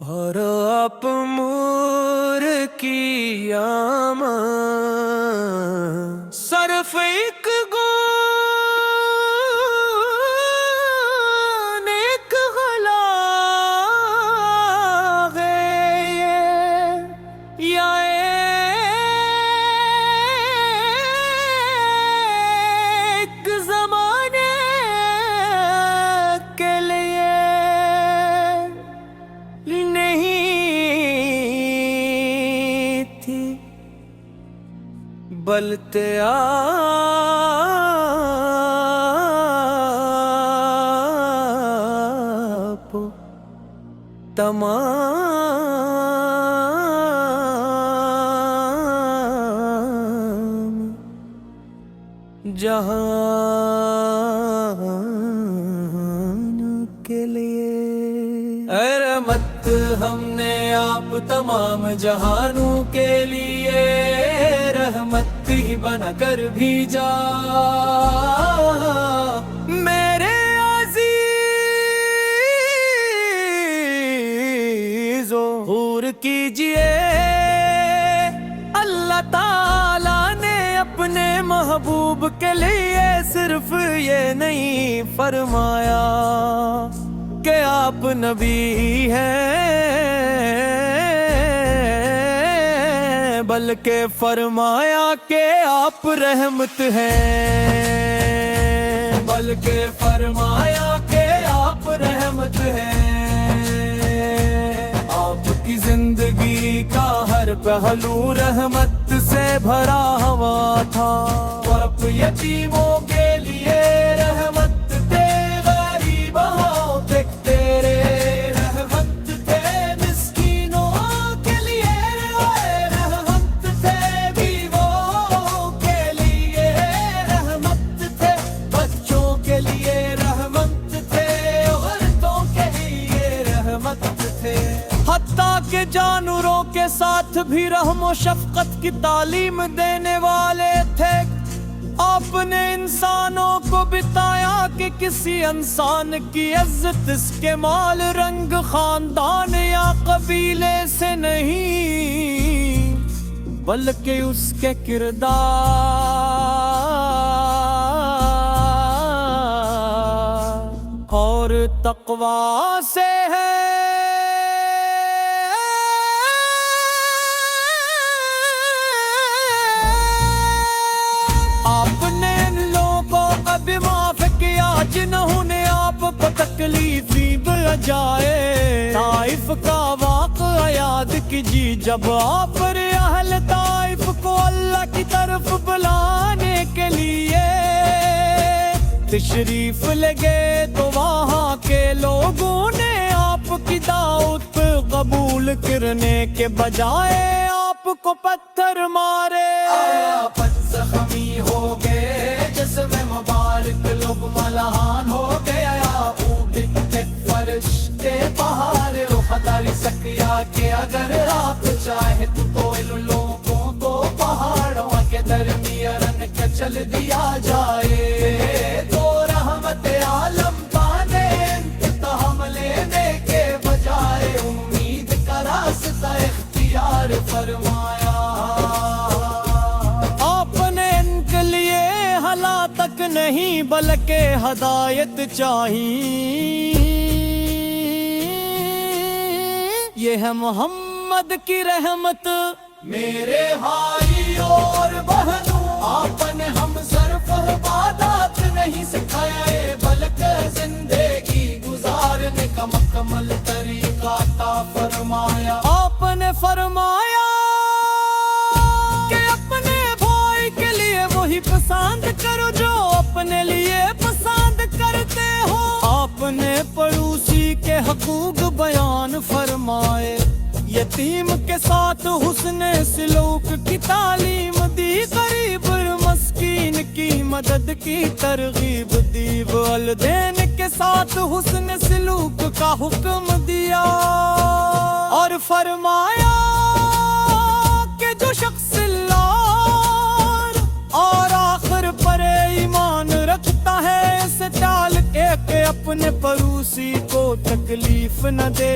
اور آپ مور کی آماں صرف ایک گون ایک غلا ہے یا ایک زمانے کے لیے نہیں تھی بلتے آپ تمام جہان کے لیے اے رحمت ہم نے آپ تمام جہانوں کے لیے رحمت ہی بنا کر بھیجا میرے عزیزو غور کیجئے اللہ تعالیٰ نے اپنے محبوب کے لیے صرف یہ نہیں فرمایا کہ آپ نبی ہیں بلکہ فرمایا کہ آپ رحمت ہیں بلکہ فرمایا کہ آپ رحمت ہیں آپ کی زندگی کا ہر پہلو رحمت سے بھرا ہوا تھا آپ یتیموں کے لیے رحمت تھے غریبوں تیرے رحمت تھے مسکینوں کے لیے رحمت تھے بیووں کے لیے رحمت تھے بچوں کے لیے رحمت تھے عورتوں کے لیے رحمت تھے حتیٰ کہ جانوروں کے ساتھ بھی رحم و شفقت کی تعلیم دینے والے تھے آپ نے انسانوں کو بتایا کہ کسی انسان کی عزت اس کے مال رنگ خاندان یا قبیلے سے نہیں بلکہ اس کے کردار اور تقویٰ سے ہے جنہوں نے آپ کو تکلیفیں بجائے طائف کا واقعہ یاد کیجیے جب آپ اہل طائف کو اللہ کی طرف بلانے کے لیے تشریف لے گئے تو وہاں کے لوگوں نے آپ کی دعوت قبول کرنے کے بجائے آپ کو پتھر مارے زخمی ہو گئے جسم مبارک لوگ ملہان ہو گیا اٹھتے فرشتے پہاڑ خطاری سکیا کہ اگر آپ چاہے تو ان لوگوں کو پہاڑوں کے درمیان کچل دیا جائے تو رحمت عالم پانے انتقام لینے کے بجائے امید کا راستہ اختیار فرمایا تک نہیں بلکہ ہدایت چاہیے یہ ہے محمد کی رحمت میرے بھائی اور بہنوں آپ نے ہم صرف عبادات نہیں سکھائے بلکہ زندگی گزارنے کا مکمل طریقہ عطا فرمایا آپ نے فرمایا کہ اپنے بھائی کے لیے وہی پسند کرو جو اپنے لیے پسند کرتے ہو آپ نے پڑوسی کے حقوق بیان فرمائے یتیم کے ساتھ حسن سلوک کی تعلیم دی غریب مسکین کی مدد کی ترغیب دی والدین کے ساتھ حسن سلوک کا حکم دیا اور فرمایا کہ جو شخص اور آخر پر ایمان رکھتا ہے اسے ٹال کے اپنے پڑوسی کو تکلیف نہ دے